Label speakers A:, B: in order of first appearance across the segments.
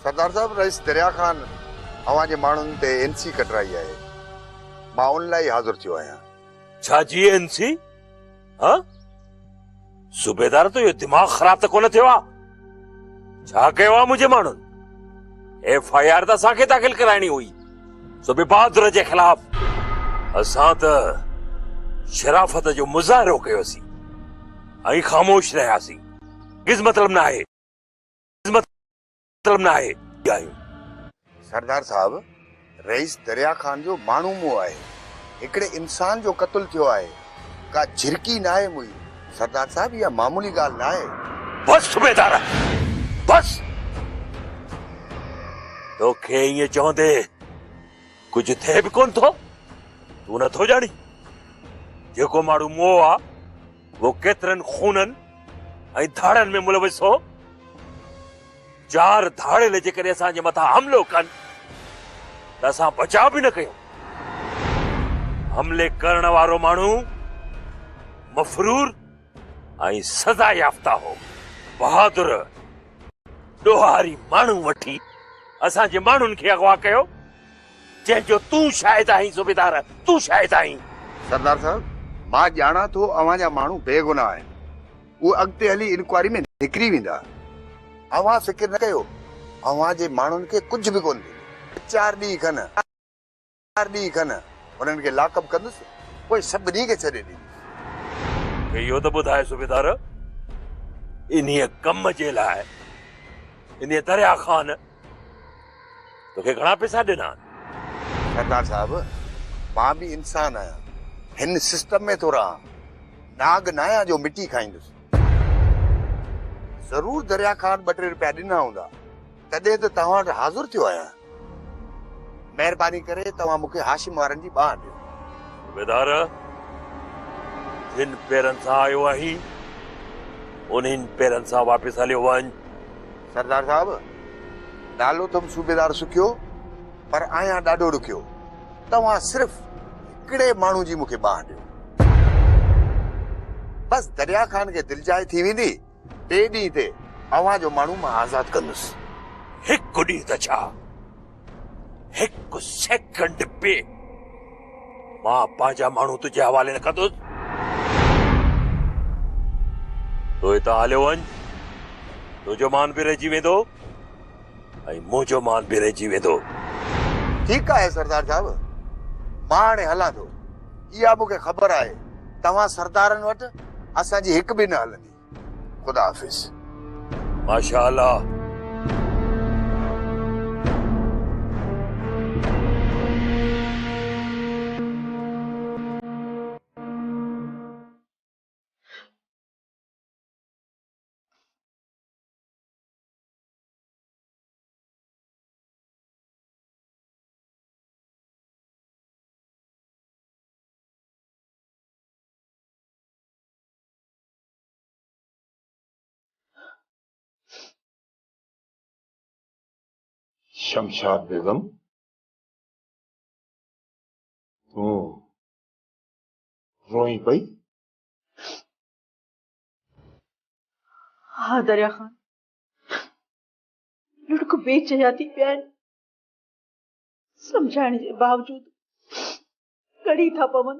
A: सरदार साहब rice दरिया खान अवां जे माण्हुनि ते एनसी कटराई आहे। मां उन लाइ हाज़िर थियो आहियां।
B: छा जी एनसी? हाँ? सूबेदार तो ये दिमाग खराब तो कोन थियो आहे। छा कयो आहे मुंहिंजे माण्हुनि? FIR त असांखे दाख़िल कराइणी हुई सूबे बहादुर जे ख़िलाफ़। असां त शराफ़त जो मुज़ाहिरो कयोसीं ऐं ख़ामोश रहियासीं। किस मतलब ना है, किस मतलब ना है।
A: सरदार साहब रईस दरिया खान जो माण्हू मुंहुं आहे। हिकिड़े इंसान जो क़त्ल थियो आहे। का झिरकी न आहे मुई। सरदार साहब इहा मामूली ॻाल्हि न आहे।
B: बस सूबेदार बस। तोखे ईअं चवंदे कुझु थिए बि कोन थो। तूं नथो ॼाणी जेको माण्हू मुओ आहे वो केतिरनि खूननि ऐं धाड़नि में मुलविस हो। 4 धाड़ेले जेकॾहिं असांजे मथां हमिलो कनि त असां बचाव बि न कयूं। हमले करण वारो माण्हू मफरूर ऐं सज़ा याफ़्ता हो। बहादुर ॾोहारी माण्हू वठी असांजे माण्हुनि खे अगवा कयो, जंहिंजो तूं शाहिद आहीं। सूबेदार तूं शाहिद आहीं।
A: सरदार साहब मां ॼाणा थो अवां जा माण्हू बेगुनाह आहिनि। उहे अॻिते हली इंक्वायरी में निकिरी वेंदा। अवां फिक्र न कयो। अवां जे माण्हुनि खे कुझु बि कोन थींदो। 4 ॾींहं खनि उन्हनि खे लाकअप कंदुसि, पोइ सभिनी खे छॾे ॾींदुसि।
B: इहो त ॿुधाए सूबेदार, इन्हीअ कम जे लाइ इन्हीअ दरिया खान तोखे घणा पैसा ॾिना?
A: सरदार साहब मां बि इंसान आहियां। हिन सिस्टम में थो रहां। नाग न आहियां जो मिटी खाईंदुसि। ज़रूर दरिया खान 2-3 रुपया ॾिना हूंदा, तॾहिं त तव्हां वटि हाज़िर थियो आहियां। महिरबानी करे तव्हां मूंखे हाशिम वारनि जी बांह ॾियो।
B: सूबेदार जिन पेरनि सां आयो आहीं उन्हनि पेरनि सां वापसि हलियो वञ।
A: सरदार साहब नालो तुम सूबेदार सुखियो पर आहियां ॾाढो ॾुखियो। तव्हां सिर्फ़ हिकिड़े माण्हू जी मूंखे बांह ॾियो। बस दरिया खान खे दिलजाए थी वेंदी। 2 ॾींहं ते अवां जो माण्हू मां आज़ाद कंदुसि।
B: हिकु ॾींहुं त छा, हिकु सेकंड पे मां पंहिंजा माण्हू तुंहिंजे हवाले न कंदुसि। तो हितां हलियो वञ। तुंहिंजो मान बि रहिजी वेंदो ऐं मुंहिंजो मान बि रहिजी वेंदो।
A: ठीकु आहे सरदार साहब, मां हाणे हलां थो। इहा मूंखे ख़बर आहे तव्हां सरदारनि वटि असांजी हिकु बि न हलंदी। ख़ुदा हाफ़िज़।
B: माशा अल्लाह।
A: शमशाद बेगम तूं रोई पई?
C: हाँ दरिया खान, लुढ़क बेचैती पिया आहिनि। सम्झाइण जे बावजूद कड़ी था पवनि।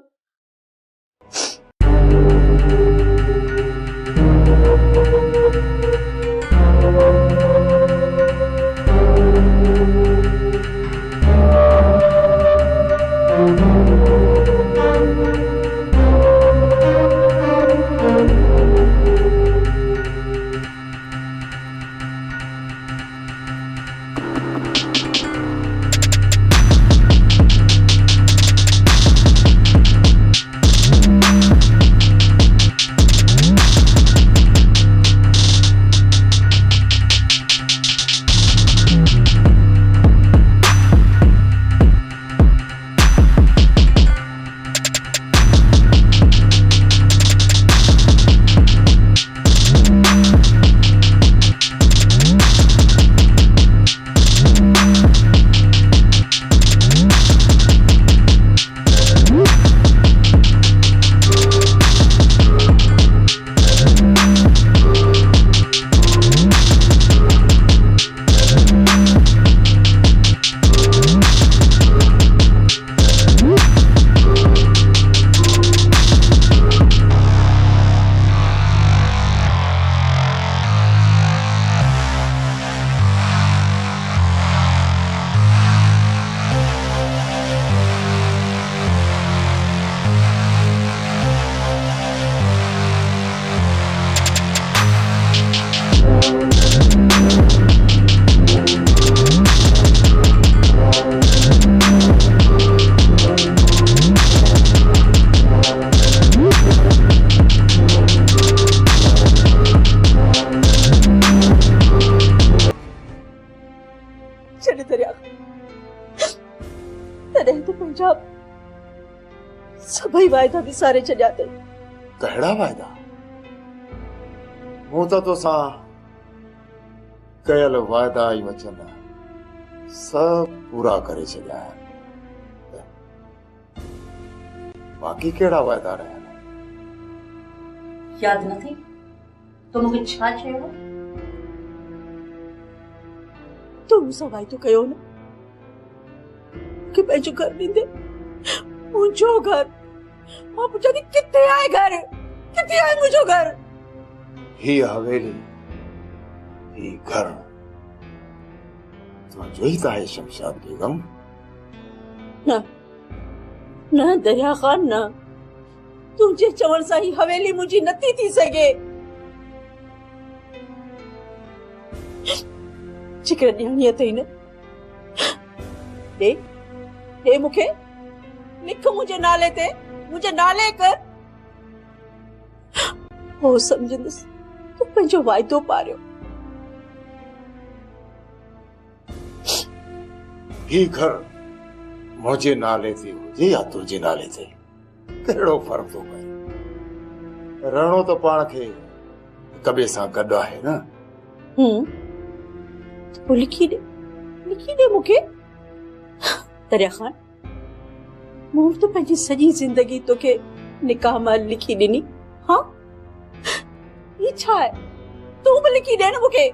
C: छॾ दरिया तॾहिं त पंहिंजा सभई वाइदा विसारे छॾिया अथई।
D: कहिड़ा वाइदा? मूं त तोसां कयल वाइदा ऐं वचन सभु पूरा करे छॾिया आहिनि। बाक़ी कहिड़ा वाइदा रहिया आहिनि?
E: यादि नथी तो मूंखे छा चयो?
C: तूं मूंसां वाइदो कयो न कि पंहिंजो घर ॾींदे, मुंहिंजो घर। मां पुछां थी किथे आहे घर, किथे आहे मुंहिंजो घर?
D: ही हवेली, ही घर तुंहिंजो ई त आहे शमशाद बेगम।
C: न न दरिया ख़ान न, तुंहिंजे चवण सां ही हवेली मुंहिंजी नथी थी सघे। जिक्र ॾियणी अथई न, ॾे मूंखे, लिख मुंहिंजे नाले ते, मुंहिंजे नाले कर। हो सम्झंदुसि तूं पंहिंजो वाइदो पारियो।
D: ही घर मुंहिंजे नाले ते हुजे या तुंहिंजे नाले ते, कहिड़ो फ़र्क़ु थो पए? रहणो त पाण खे हिक ॿिए सां गॾु आहे न।
C: पोइ लिखी ॾे मूंखे। दरिया ख़ान, मूं तो पंहिंजी सॼी ज़िंदगी तोखे निकाह महिल लिखी ॾिनी। हाँ, ये छा आहे? तूं बि लिखी ॾे न मूंखे।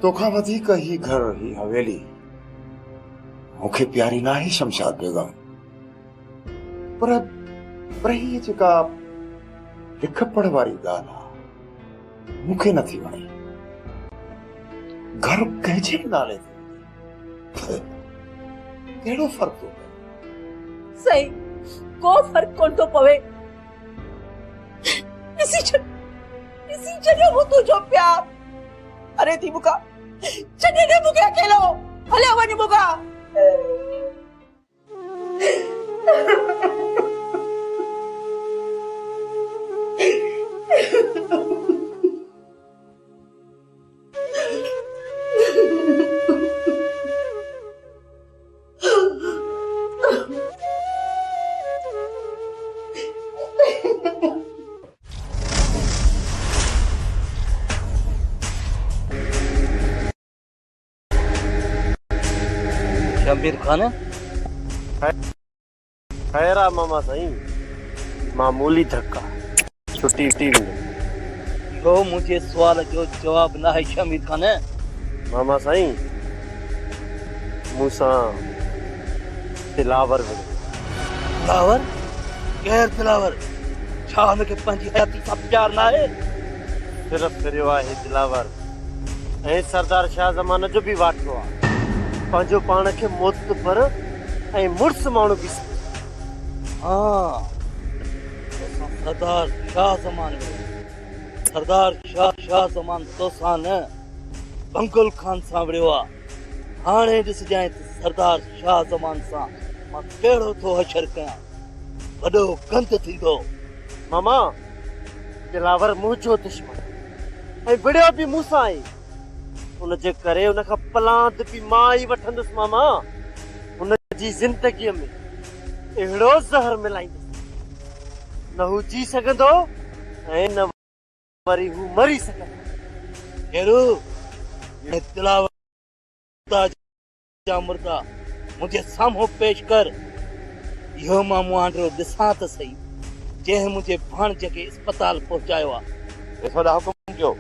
D: तोखां वधीक ही घर, ही हवेली मूंखे प्यारी न आहे शमशाद बेगम। पर ही जेका लिख पढ़ वारी ॻाल्हि आहे मूंखे नथी वणे। घर कंहिंजे बि नाले ते कहिड़ो फ़र्क़ु थो पए?
C: सही, को फ़र्क़ु कोन थो पवे। ॾिसी छॾियो मूं तुंहिंजो प्यार। अरे थी मूंखां छॾे ॾे मूंखे अकेलो, हलिया वञ मूंखां।
F: शमीर खान
G: खैरा मामा साईं, मामूली धक्का छुट्टी थी वञे।
F: यो मुझे सवाल जो जवाब ना है शमीर खान।
G: मामा साईं मूंसां दिलावर वञे।
F: दिलावर? केर दिलावर? छा हुनखे पंहिंजी हयाती सां प्यार न आहे?
G: सिर्फ़ करियो आहे दिलावर ऐं सरदार शाह ज़मान जो बि वाठो आहे। पंहिंजो पाण खे मोतबर ऐं मुड़स माण्हू बि
F: हाँ, सरदार शाह ज़मान सरदार शाह ज़मान तोसां न बंगुल खान सां विड़ियो आहे। हाणे ॾिसजांइ त सरदार शाह ज़मान सां मां कहिड़ो थो हशर कयां। वॾो गंद थींदो।
G: मामा दिलावर मुंहिंजो दुश्मन ऐं विड़ियो बि मूंसां आहे। उनजे करे उनखां पलांद बि मां ई वठंदुसि। मामा उनजी ज़िंदगीअ में अहिड़ो ज़हर मिलाईंदुसि न हू जी सघंदो ऐं न वरी हू मरी सघंदो।
F: केरु दिलावर जा मुर्दा मुंहिंजे साम्हूं पेश कर। इहो मां मुंहिंजो ॾिसां त सही जंहिं मुंहिंजे भाणजे खे अस्पताल पहुचायो आहे।
H: वॾा हुकुम कयो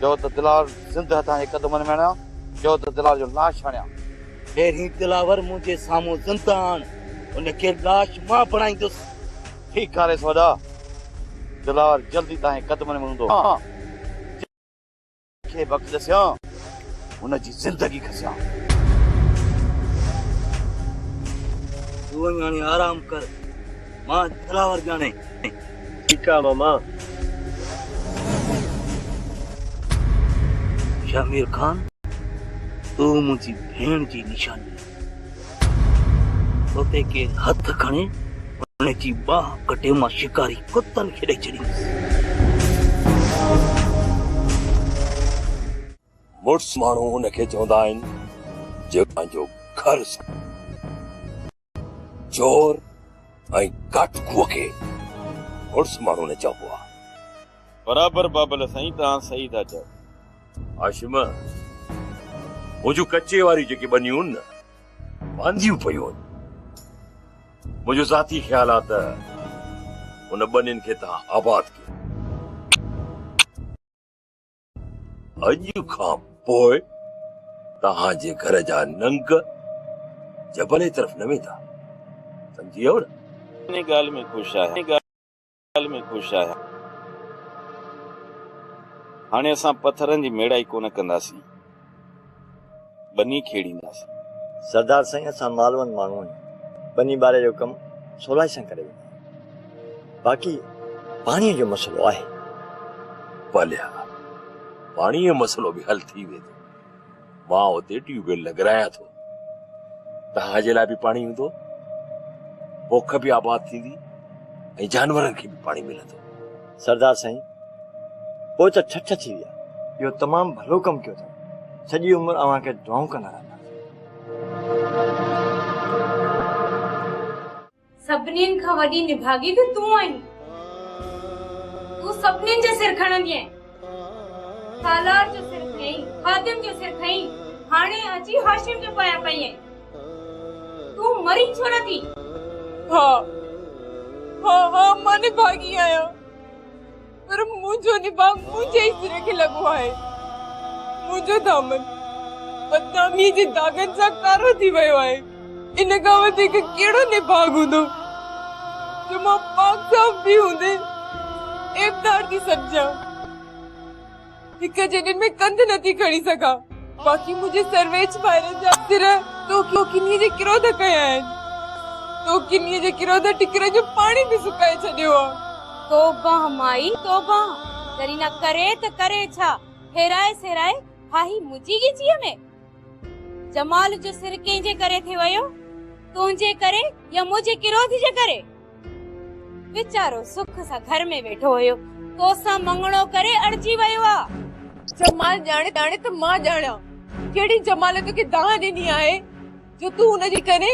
H: जो त दिलावर सिंध हथां जे क़दमनि में आणिया, जो त दिलावर जो लाश आणिया।
F: पहिरीं दिलावर मुंहिंजे साम्हूं ज़िंदा आण, उनखे लाश मां बणाईंदुसि।
H: ठीकु आहे वॾा, दिलावर जल्दी तव्हांजे क़दमनि में हूंदो। खे वक़्तु ॾिसियां, हुनजी ज़िंदगी खसियां।
F: तूं हाणे आराम कर, मां दिलावर ॼाणे।
G: ठीकु आहे मामा।
F: शमीर खान, तू मुंहिंजी भेण जी निशानी। तोते के हथ खणे उनजी बाह कटे मां शिकारी कुतनि खे ॾेई छॾींदुसि।
B: मुड़स माण्हू हुनखे चवंदा आहिनि जो घर चोर ऐं काटकुअ खे उर्स माण्हू ने चइबो आहे।
I: बराबरि बाबल साईं, तव्हां सही था चओ।
B: हाशिम, मुंहिंजूं कचे वारी जेके बनियूं न वांदियूं पयूं आहिनि। मुंहिंजो ज़ाती ख़्याल आहे त उन बनियुनि खे तव्हां आबाद कयो। अॼु खां पोइ तव्हांजे घर जा नंग जबल जी तरफ़ न वेंदा, सम्झी वियो न?
I: इन ॻाल्हि में ख़ुशि आहियां। हाणे असां पत्थरनि जी मेड़ाई कोन कंदासीं, बनी खेड़ींदासीं।
J: सरदार साईं, असां मालवंद माण्हू आहियूं। बनी बारे जो कमु सवलाई सां करे वेंदा। बाक़ी पाणीअ जो मसइलो आहे।
B: भलिया, पाणीअ जो मसइलो बि हल थी वेंदो। मां उते ट्यूबवेल लॻारायां थो, तव्हांजे लाइ बि पाणी हूंदो, पोख बि आबाद थींदी ऐं जानवरनि खे बि पाणी मिलंदो।
J: सरदार साईं, पोइ त ठठ थी विया। इहो तमामु भलो कमु कयो अथव। सॼी उमिरि अव्हांखे दुआऊं कंदा रहंदा।
K: सभिनीनि खां वॾी निभागी त तूं आहीं। तूं सभिनीनि जो सिर खणंदी आहीं। सालार जो सिर खईं, खादिम जो सिर खईं, हाणे अची हाशिम जो पाया पई आहीं। तूं मरी छो न थी?
L: हाँ, मां निभागी आहियां, पर मुंहिंजो निभाग मुंहिंजे ई सिर खे लॻो आहे। मुंहिंजो दामन बदनामीअ जे दागनि सां कारो थी वियो आहे। इन खां वधीक कहिड़ो निभाग हूंदो जो मां पाक साफ़ बि हूंदे एबदार थी सघजां। हिक जॾहिं में कंध नथी खणी सघां, बाक़ी मुंहिंजे सर्वेच भाइरनि जा सिर तो किन्हीअ जे किरोध कया आहिनि। तो किन्हीअ जे किरोध टिकर जो पाणी बि सुकाए छॾियो आहे।
K: तौबा माई तौबा, जरी न करे त करे छा? हेराए सेराए फाही मुंहिंजी गिचीअ में। जमाल जो सिर कंहिंजे करे थी वियो? तुंहिंजे करे या मुंहिंजे किरोध जे करे? वीचारो सुख सां घर में वेठो हुयो, तोसां मंगणो करे अड़जी वियो आहे।
L: जमाल ॼाणे त मां ॼाणा कहिड़ी जमाल तोखे दाह ॾिनी आहे जो तूं हुनजी करे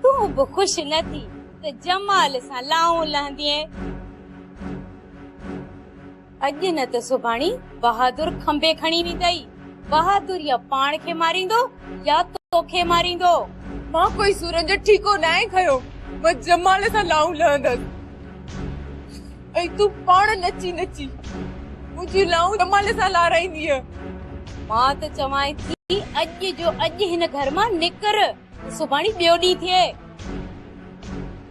K: तूं बि ख़ुशि न थी त जमाल सां लाऊं लहंदीअ। अॼु न त सुभाणी बहादुर खंबे खणी वेंदई। बहादुर या पाण खे मारींदो या तोखे मारींदो।
L: मां कोई सूरज जो ठीको न आहे खयो। मां जमाल सां लाऊं लहंदसि ऐं तूं पाण नची नची मुंहिंजी लाऊं जमाल सां लाराईंदीअ।
K: मां त चवां थी अॼु जो अॼु हिन घर मां निकर, सुभाणी ॿियो ॾींहुं थिए।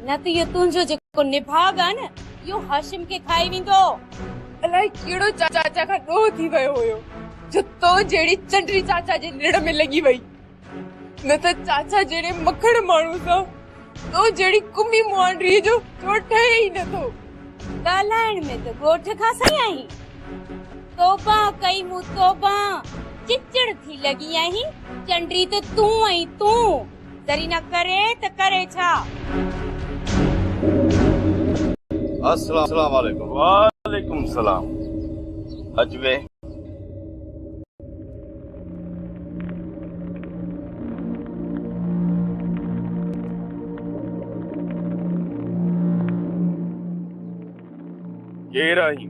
K: न त इहो तुंहिंजो जेको निभाग आहे न, इहो हाशिम खे खाई वेंदो।
L: अलाए कहिड़ो चाचा खां ॾोह थी वियो हुयो जो तो जहिड़ी चंडरी चाचा जे निड़ में लॻी वई। न त चाचा जहिड़े मखण माण्हू सां तो जहिड़ी कुमी मुआंडरीअ जो जो ठहे ई नथो।
K: ॻाल्हाइण में त ॻोठ खां सही आहीं। तौबा कई मूं तौबा, चिचड़ थी लॻी आहीं। चंडरी त तूं आहीं तूं, जरी न करे त करे छा?
H: अस्सलाम वालेकुम। वालेकुम सलाम। अजवे
I: केरु आहीं?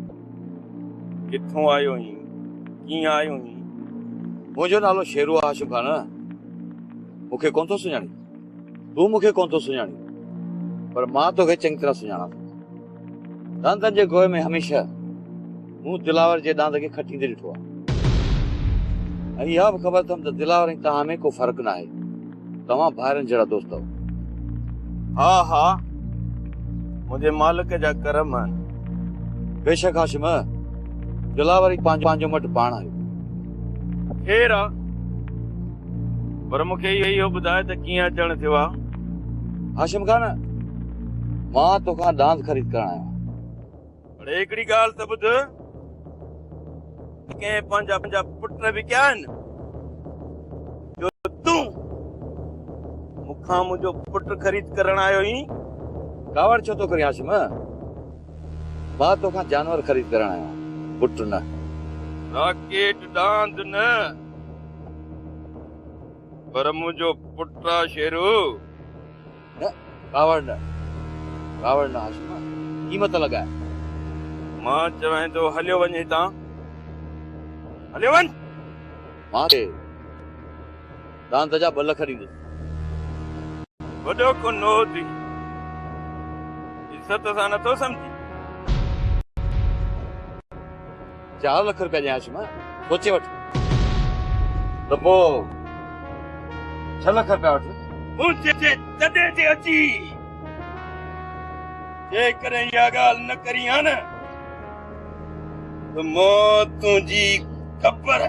I: किथों आयो आहीं? कीअं आयो आहीं?
H: मुंहिंजो नालो शेरू हाशिम खान। मूंखे कोन थो सुञाणी, तूं मूंखे कोन थो सुञाणी, पर मां तोखे चङी तरह सुञाणा थो। दांतनि जे गोए में हमेशह मूं दिलावर जे दांत खे खटींदे ॾिठो आहे। ऐं इहा बि ख़बर अथमि त दिलावर ऐं तव्हां में को फ़र्क़ु न आहे। तव्हां भाइरनि जहिड़ा दोस्त आहियो।
I: हा, मुंहिंजे मालिक जा करम आहिनि।
H: बेशक हाशिम, दिलावर ई पंहिंजो मट पाण आयो।
I: केरु आहे? पर मूंखे इहो ॿुधाए त कीअं अचणु थियो आहे?
H: हाशिम खान, मां तोखां दांत ख़रीद करण आयो।
I: पर हिकिड़ी ॻाल्हि त ॿुध, कंहिं पंहिंजा पुट बि कया आहिनि जो तूं मूंखां मुंहिंजो पुट ख़रीद करण आयो आहीं?
H: कावड़ छो थो करी हाशिम? मां तोखां जानवर ख़रीद करण आयो, पुट न।
I: राकेट डांद न। पर मुझो पुट्रा शेरू
H: कावड़ न हाशिमा कीमत लॻाए।
I: मां चवां थो हलियो वञ हितां, हलियो वञ।
H: मां खे दांत जा 2 लख ॾींदुसि।
I: वॾो को नो थी इज़त सां नथो सम्झी।
H: 4 लख रुपया ॾियां हाशिमा, सोचे वठ। त पोइ 6 लख रुपया वठ।
I: मुंहिंजे तॾहिं ते अची जेकॾहिं इहा ॻाल्हि न करी हा न त मां तुंहिंजी ख़बर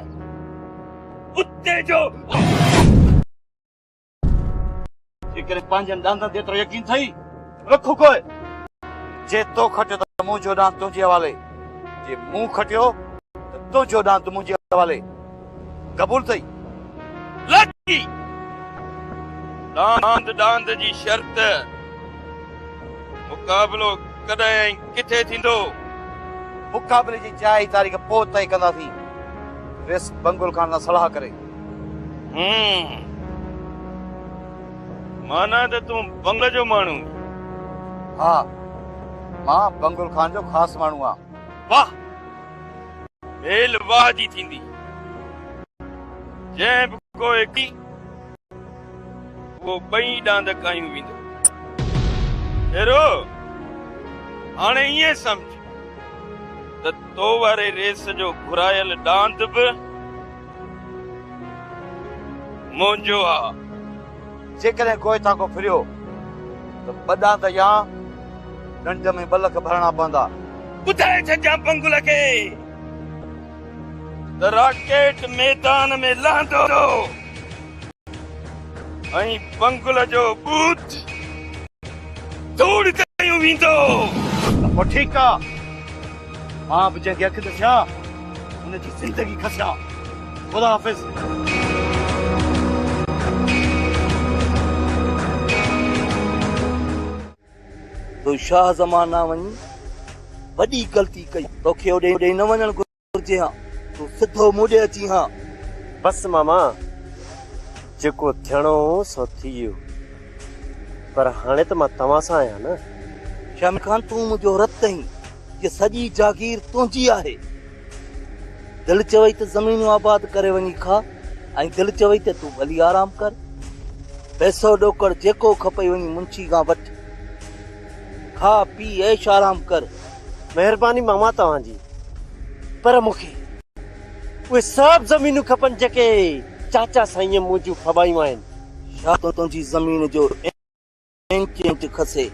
I: उते जो
H: जेकॾहिं पंहिंजनि ॾांदनि ते एतिरो यकीन थई रखो कोई। जे तो खटियो त मुंहिंजो ॾांद तुंहिंजे हवाले, जे मूं खटियो त तुंहिंजो ॾांद मुंहिंजे हवाले। क़बूल अथई?
I: लगी दांद जी शर्त मुक़ाबिलो कॾहिं किथे थींदो?
H: मुक़ाबले जी जाइ तारीख़ पोइ तय कंदासीं। वेस बंगुल खान सां सलाह करे।
I: माना त तूं बंग जो माण्हू?
H: हा, मां बंगुल खान जो ख़ासि माण्हू आहियां।
I: वाह, मेल वाह जी थींदी। जंहिं बि कोई की वो 2 ॾांद कायूं वेंदो। हेरो हाणे ईअं सम्झ त तो वारे रेस जो घुरायल ॾांद बि मुंहिंजो आहे।
H: जेकॾहिं कोई ताको फिरियो त 2 ॾांद या ॾंड में 2 लख भरणा पवंदा।
I: ॿुधाए छॾियां बंगुल खे त राकेट मैदान में लहंदो ऐं बंगुल जो बूथ धूड़ कयूं वेंदो।
H: पोइ ठीकु आहे, मां बि जंहिंखे अखि ॾिसां हुनजी ज़िंदगी खसियां। ख़ुदा हाफ़िज़।
F: तो शाह ज़माना वञी वॾी ग़लती कई। तोखे ओॾे न वञणु घुरिजे हा, तूं सिधो मूंॾे अची हा।
G: बस मामा, जेको थियणो हो सो थी वियो, पर हाणे त मां तव्हां सां आहियां न।
F: शामिर खान, तूं मुंहिंजो रत आहीं, ये सॼी जागीर तुंहिंजी आहे। दिलि चवई त ज़मीनूं आबाद करे वञी खा, ऐं दिलि चवई त तूं भली आराम कर। पैसो ॾोकड़ जेको खपई वञी मुंशी खां वठ, खा पी ऐश आराम कर।
G: महिरबानी मामा तव्हांजी, पर मूंखे उहे सभु ज़मीनूं खपनि जेके चाचा साईं मुंहिंजूं फबायूं आहिनि।
F: छा तो तुंहिंजी ज़मीन जो इंच खसे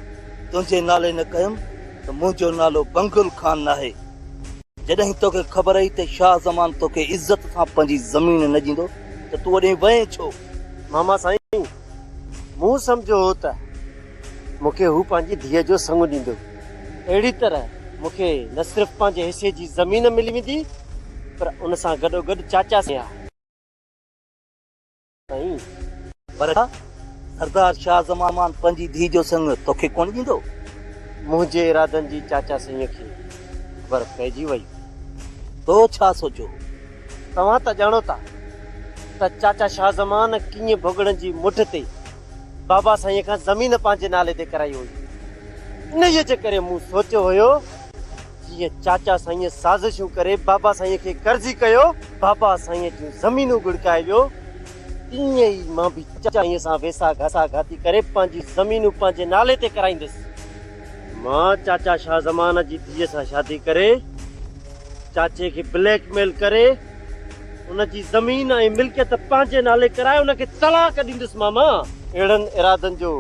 F: तुंहिंजे नाले न कयुमि त मुंहिंजो नालो बंगुल खान नाहे। जॾहिं तोखे ख़बर आई त शाह ज़मान तोखे इज़त सां पंहिंजी ज़मीन न ॾींदो त तूं वॾे वएं छो?
G: मामा साईं, मूं सम्झो हो त मूंखे हू पंहिंजी धीअ जो संग ॾींदो। अहिड़ी तरह मूंखे न सिर्फ़ पंहिंजे हिसे जी ज़मीन मिली वेंदी, पर उन सां गॾोगॾु चाचा साईं।
F: पर सरदार शाह ज़मान पंहिंजी धीउ जो संग तोखे कोन ॾींदो?
G: मुंहिंजे इरादनि जी चाचा साईं खे ख़बर पइजी वई।
F: तो छा सोचो?
G: तव्हां त ॼाणो था त चाचा शाह ज़मान कीअं भुॻड़नि जी मुठ ते बाबा साईं खां ज़मीन पंहिंजे नाले ते कराई हुई। इन जे करे मूं सोचियो हुयो जीअं चाचा साईं साज़िशूं करे बाबा साईं खे कर्ज़ी कयो, बाबा साईं जूं ज़मीनूं गुड़काए वियो, ईअं ई मां बि चाचा साईं सां वेसा घासा घाती करे पंहिंजी ज़मीनूं पंहिंजे नाले ते कराईंदुसि। मां चाचा शाह ज़मान जी धीअ सां शादी करे चाचे खे ब्लैकमेल करे उन जी ज़मीन ऐं मिल्कियत पंहिंजे नाले कराए उनखे तलाक ॾींदुसि। मामा, अहिड़नि इरादनि जो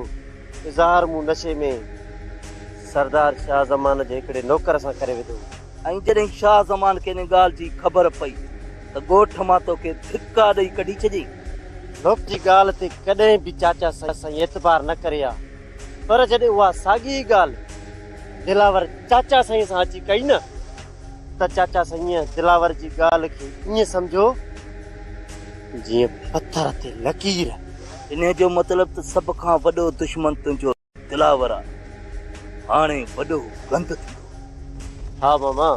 G: इज़हार मूं नशे में सरदार शाह ज़मान जे हिकिड़े नौकर सां करे विधो।
F: ऐं जॾहिं शाह ज़मान खे इन ॻाल्हि जी ख़बर पई त ॻोठ मां तोखे धिका ॾेई कढी छॾी।
G: लोक जी ॻाल्हि ते कॾहिं बि चाचा साईं एतबार न करे आ, पर जॾहिं उहा साॻी ॻाल्हि दिलावर चाचा साईं सां अची कई न, त चाचा साईं दिलावर जी ॻाल्हि खे ईअं सम्झो जीअं पथर ते लकीर।
F: इन जो मतिलब त सभ खां वॾो दुश्मन तुंहिंजो दिलावर आहे। हाणे वॾो गंद थींदो।
G: हा मामा,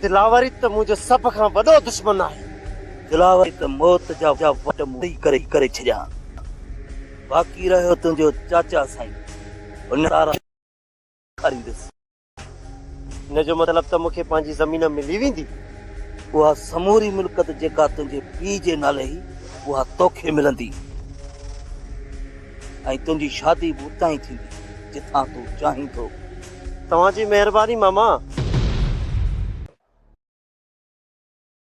G: दिलावर ई त मुंहिंजो सभ खां वॾो दुश्मन आहे।
F: दिलावर त मौत जा वट मुड़ी करे छॾियां। बाक़ी रहियो तुंहिंजो चाचा साईं, उन तारा खारींदुसि।
G: हिन जो मतिलब त मूंखे पंहिंजी ज़मीन मिली वेंदी?
F: उहा समूरी मिल्कत जेका तुंहिंजे पीउ जे नाले ही उहा तोखे मिलंदी ऐं तुंहिंजी शादी बि उतां ई थींदी जिथां तूं चाहीं थो।
G: तव्हांजी महिरबानी मामा।